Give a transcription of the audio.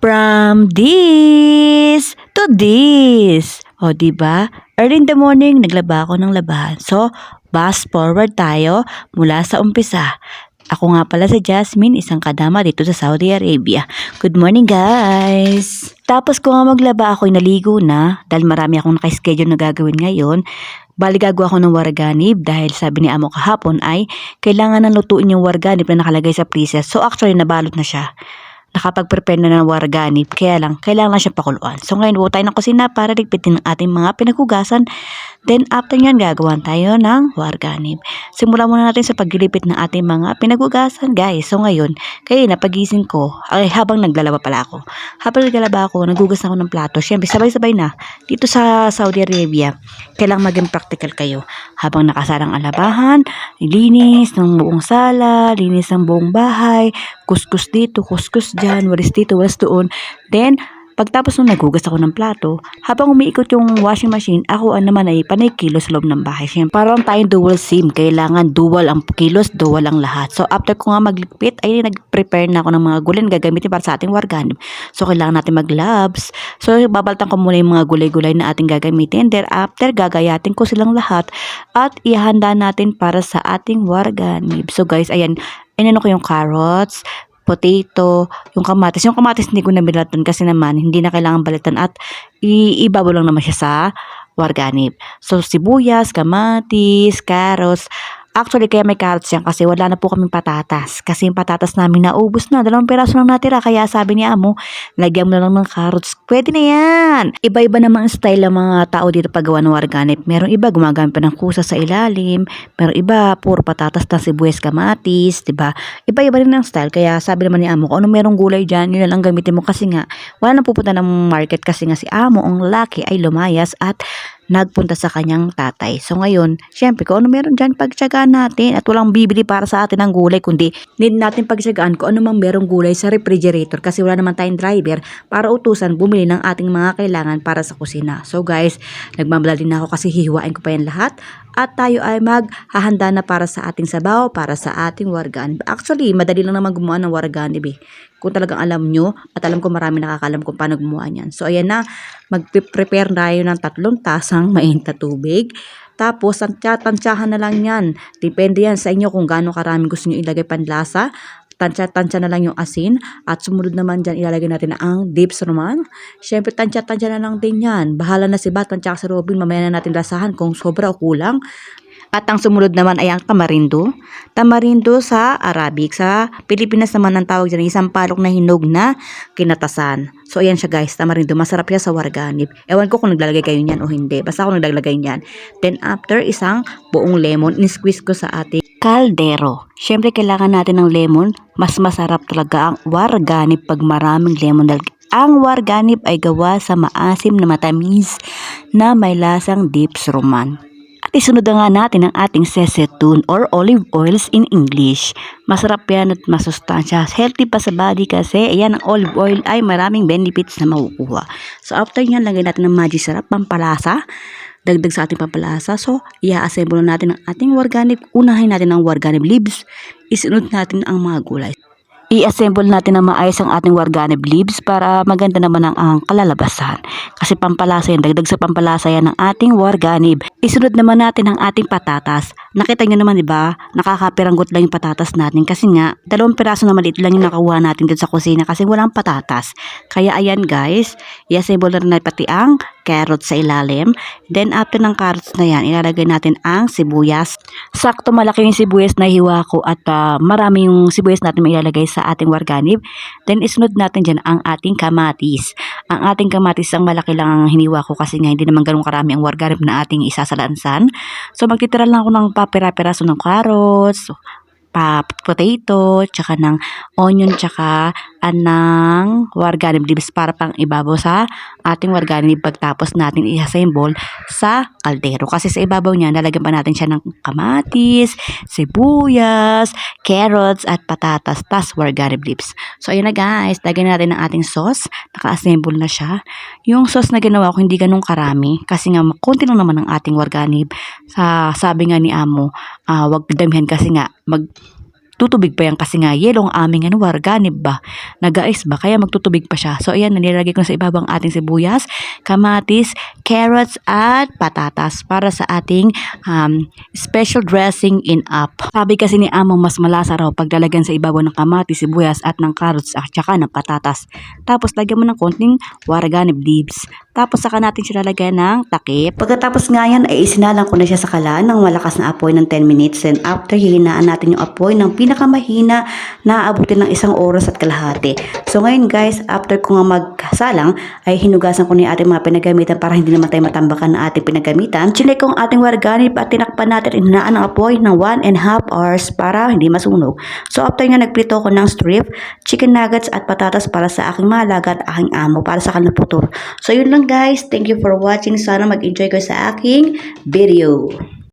From this to this. O, diba? Early in the morning, naglaba ako ng labahan. So, fast forward tayo mula sa umpisa. Ako nga pala si Jasmine, isang kadama dito sa Saudi Arabia. Good morning, guys! Tapos ko nga maglaba, ako'y naligo na dahil marami akong naka-schedule na gagawin ngayon. Bali gagawa ako ng warganib dahil sabi ni amo kahapon ay kailangan na lutuin yung warganib na nakalagay sa freezer. So actually nabalot na siya. Nakapag-prepare na ng warganib, kaya lang, kailangan lang siya pakuluan. So ngayon, buo tayo ng kusina para ligpitin ang ating mga pinaghugasan. Then after nyan, gagawan tayo ng warganib. Simulan muna natin sa paglilipit ng ating mga pinaghugasan, guys. So ngayon, kaya napagising ko, ay habang naglalaba pala ako. Habang naglalaba ako, naghugas ako ng plato. Siyempre, sabay-sabay na. Dito sa Saudi Arabia, kailangan maging practical kayo. Habang nakasarang alabahan, linis ng buong sala, linis ng buong bahay, kuskus dito, kuskus dyan, walis dito, walis doon. Then, pagtapos nung naghugas ako ng plato, habang umiikot yung washing machine, ako naman ay panay kilos sa loob ng bahay. Siyempre, parang tayong dual sim, kailangan dual ang kilos, dual ang lahat. So, after ko nga magligpit, ay nag-prepare na ako ng mga gulay na gagamitin para sa ating warganib. So, kailangan natin mag-gloves. So, babaltan ko muna yung mga gulay-gulay na ating gagamitin. Thereafter, gagayatin ko silang lahat at ihanda natin para sa ating warganib. So, guys, ayan, inano ko yung carrots, potato, yung kamatis. Yung kamatis hindi ko nabilatan kasi naman hindi na kailangan balitan at ibabaw lang naman siya sa warganib. So, sibuyas, kamatis, carrots. Actually, kaya may carrots yan kasi wala na po kaming patatas. Kasi yung patatas namin naubos na. 2 piraso lang natira. Kaya sabi ni amo, lagyan mo na lang ng carrots. Pwede na yan. Iba-iba naman ang style ng mga tao dito paggawa ng warganib. Merong iba gumagamit pa ng kusa sa ilalim. Merong iba, puro patatas na sibuyas, kamatis. Diba? Iba-iba rin ang style. Kaya sabi naman ni amo, kung ano merong gulay dyan, yun na lang gamitin mo. Kasi nga, wala na pupunta ng market. Kasi nga si amo, ang laki ay lumayas at nagpunta sa kanyang tatay. So ngayon, syempre kung ano meron dyan, pagtsagaan natin at walang bibili para sa atin ng gulay, kundi need natin pagtsagaan kung ano mang merong gulay sa refrigerator kasi wala naman tayong driver para utusan bumili ng ating mga kailangan para sa kusina. So guys, nagmamala din ako kasi hihiwain ko pa yan lahat at tayo ay maghahanda na para sa ating sabaw, para sa ating warganib. Actually, madali lang naman gumawa ng warganib eh. Kung talagang alam nyo, at alam ko marami nakakalam kung paano gumawa niyan. So, ayan na, mag-prepare tayo ng 3 tasang mainit na tubig. Tapos, tansyahan na lang yan. Depende yan sa inyo kung gaano karami gusto nyo ilagay panlasa. Tansya na lang yung asin. At sumunod naman dyan, ilalagay natin ang dips naman. Siyempre, tansya na lang din yan. Bahala na si Batman at si Robin. Mamaya na natin lasahan kung sobra o kulang. At ang sumunod naman ay ang tamarindo. Tamarindo sa Arabic. Sa Pilipinas naman ang tawag dyan, isang palok na hinog na kinatasan. So, ayan siya guys, tamarindo. Masarap siya sa warganib. Ewan ko kung naglalagay kayo niyan o hindi. Basta ako naglalagay niyan. Then, after, isang buong lemon, in-squeeze ko sa ating kaldero. Siyempre, kailangan natin ng lemon. Mas masarap talaga ang warganib pag maraming lemon. Dahil ang warganib ay gawa sa maasim na matamis na may lasang dips roman. Isunod na nga natin ang ating sesetun or olive oils in English. Masarap yan at masustansya. Healthy pa sa body kasi ayan, ang olive oil ay maraming benefits na makukuha. So after nyan, lagay natin ng magic sarap, pampalasa. Dagdag sa ating pampalasa. So i-assemble natin ang ating warganib. Unahin natin ang warganib leaves. Isunod natin ang mga gulay. I-assemble natin na maayos ang ating warganib leaves para maganda naman ang kalalabasan. Kasi pampalasa yan, dagdag sa pampalasa yan ng ating warganib. Isunod naman natin ang ating patatas. Nakita nyo naman diba, nakakapiranggot lang yung patatas natin kasi nga, 2 piraso na maliit lang yung nakakuha natin dito sa kusina kasi walang patatas. Kaya ayan guys, i-assemble na rin natin pati ang carrots sa ilalim. Then after ng carrots na yan, ilalagay natin ang sibuyas. Sakto malaki yung sibuyas na hiwa ko at marami yung sibuyas natin may ilalagay sa ating warganib. Then isunod natin dyan ang ating kamatis. Ang ating kamatis ang malaki lang ang hiniwa ko kasi nga hindi naman ganun karami ang warganib na ating isasalansan. So magtitira lang ako ng papira-piraso ng carrots, potato, tsaka ng onion, tsaka ng warganib leaves para pang ibabaw sa ating warganib pagtapos natin i-assemble sa kaldero. Kasi sa ibabaw niya, nalagyan pa natin siya ng kamatis, sibuyas, carrots, at patatas, tas warganib leaves. So, ayun na guys, lagyan natin ng ating sauce. Naka-assemble na siya. Yung sauce na ginawa ko, hindi ganun karami. Kasi nga, konti lang naman ang ating warganib. Sabi nga ni amo, wag damihan kasi nga, tutubig pa yan kasi nga yelo ang aming warganib ba, nag-ice ba, kaya magtutubig pa siya. So ayan, nilagay ko na sa ibabang ating sibuyas, kamatis, carrots at patatas para sa ating special dressing in up. Sabi kasi ni Among mas malasa raw pagdalagan sa ibabaw ng kamatis, sibuyas at ng carrots at saka ng patatas. Tapos lagyan mo ng konting warganib leaves. Tapos saka natin siya lalagyan ng takip. Pagkatapos nga yan ay isinalang ko na siya sa kalan ng malakas na apoy ng 10 minutes. And after hihinaan natin yung apoy ng pinakamahina na aabutin ng 1 oras at kalahati. So ngayon guys, after ko nga magsalang ay hinugasan ko na yung ating mga pinagamitan para hindi naman tayo matambakan na ating pinagamitan. Chinay ko ang ating warganib at tinakpan natin hinaan ng apoy ng 1.5 hours para hindi masunog. So after nga nagprito ko ng strip, chicken nuggets at patatas para sa aking mga alaga at aking amo para sa kanilang putol. So yun lang guys, thank you for watching. Sana mag-enjoy kayo sa aking video.